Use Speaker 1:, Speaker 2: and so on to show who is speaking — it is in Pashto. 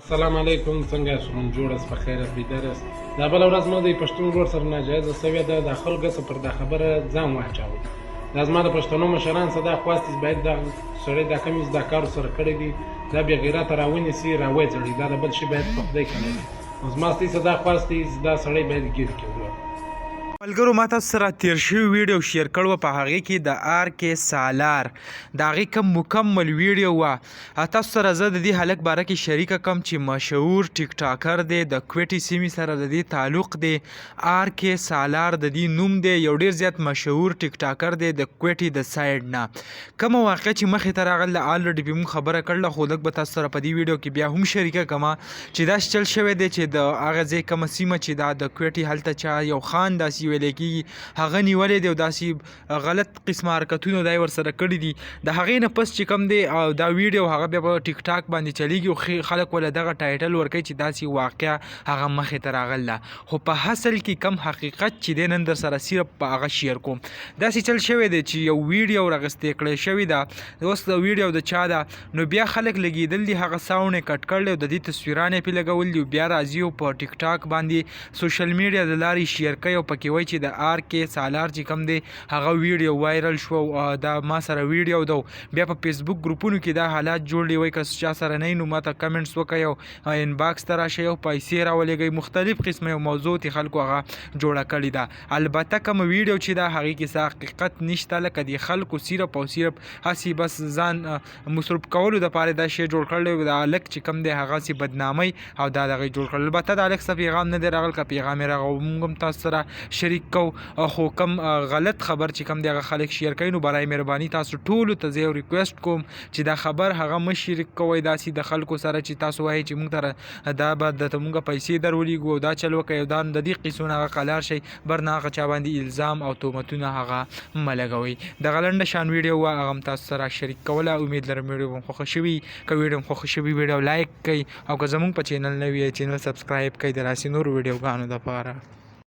Speaker 1: السلام علیکم، څنګه یاست؟ جوړ است، بخیر است، بیدار است. دا بله ورځ مو د پښتون ورور سره ناجایزه سوې ده. د خلکو څه پر دا خبره ځان واچاوه. دا زما د پښتنو مشران څه دا خواستي باید دا سړی دا کم دا کار سره کړی دي، دا بې غیرته راونیسي راوځړي، دا د بل شي باید په خدای کړی دي. نو زما ستاسې څه دا خواستي دا سړی باید ګیر کړي.
Speaker 2: ملګرو ما تاسو سره تیر شوی ویډیو شیر کړو، په هغې کې د آر کې سالار د هغې کوم مکمل ویډیو وه. تاسو سره زه د دې هلک باره کې شریکه کوم چې مشهور ټیک ټاکر دی، د کویټې سیمې سره د دې تعلق دی. آر کې سالار د دې نوم دی، یو ډیر زیات مشهور ټیک ټاکر دی د کویټې د سایډ نه. کومه واقعه چې مخې ته راغله الریډي به موږ خبره کړله، خو لږ به تاسو سره په دې ویډیو کې بیا هم شریکه کومه چې دا چل شوی دی چې د هغه ځای کومه سیمه چې دا د کویټې هلته چا یو خان داسې ویلی کېږي هغه نیولی دی او داسې غلط قسمه حرکتونه دا یې ورسره کړي دي. د هغې نه پس چې کوم دی دا ویډیو هغه بیا په ټیک ټاک باندې چلیږي او خلک ول دغه ټایټل ورکوي چې داسې واقعه هغه مخې ته راغله. خو په اصل کې کم حقیقت چې دی نن در سره صرف په هغه شیر کوم. داسې چل شوی دی چې یو ویډیو راغستې کړی شوې ده، اوس د ویډیو د چا ده نو بیا خلک لګېدل دي هغه ساوڼ یې کټ کړلی او د دې تصویران یې پرې لګول دي، بیا راځي او په ټیک ټاک باندې سوشل میډیا د لارې شیر کوي او پکې وایي چې د آر کې سالار چې کوم دی هغه ویډیو وایرل شو. دا ما سره ویډیو ده، بیا په فیسبوک ګروپونو کې دا حالات جوړ دی، وایي که چا سره نه نو ماته کمنټس وکړئ او انباکس ته راشئ او پیسې راولېږئ. مختلف قسمه یو موضوع تی خلکو هغه جوړه کړې ده. البته کوم ویډیو چې دا هغې کې څه حقیقت نشته، لکه د خلکو صرف او صرف هسې بس ځان مصروف کولو دپاره دا شی جوړ کړی. د هلک چې کوم دی هغه هسې بدنامۍ او دا دغه جوړ کړل. البته د هلک څه پیغام نه دی راغلی، که پیغام یې راغلی موږ هم تاسو سره شریک کوو. خو کوم غلط خبر چې کوم دی هغه خلک شیر کوي، نو برای مهرباني تاسو ټولو ته زه یو ریکویسټ کوم چې دا خبر هغه مه شریک کوئ داسې د خلکو سره چې تاسو وایئ چې موږ ته دا به درته موږ پیسې در ولېږو او دا چل وکئ او دا د دې قیسونه هغه قلار شئ، برنه هغه چا باندې الزام او تهمتونه هغه مه لګوئ. دغه لنډه شان ویډیو وه، هغه هم تاسو سره شریک کوله. امید لرم ویډیو به خوښه شوي. که ویډیو خوښه شوي ویډیو لایک کړئ او که زموږ په چینل نه وي چینل سبسکرایب کړئ د داسې نورو ویډیوګانو دپاره.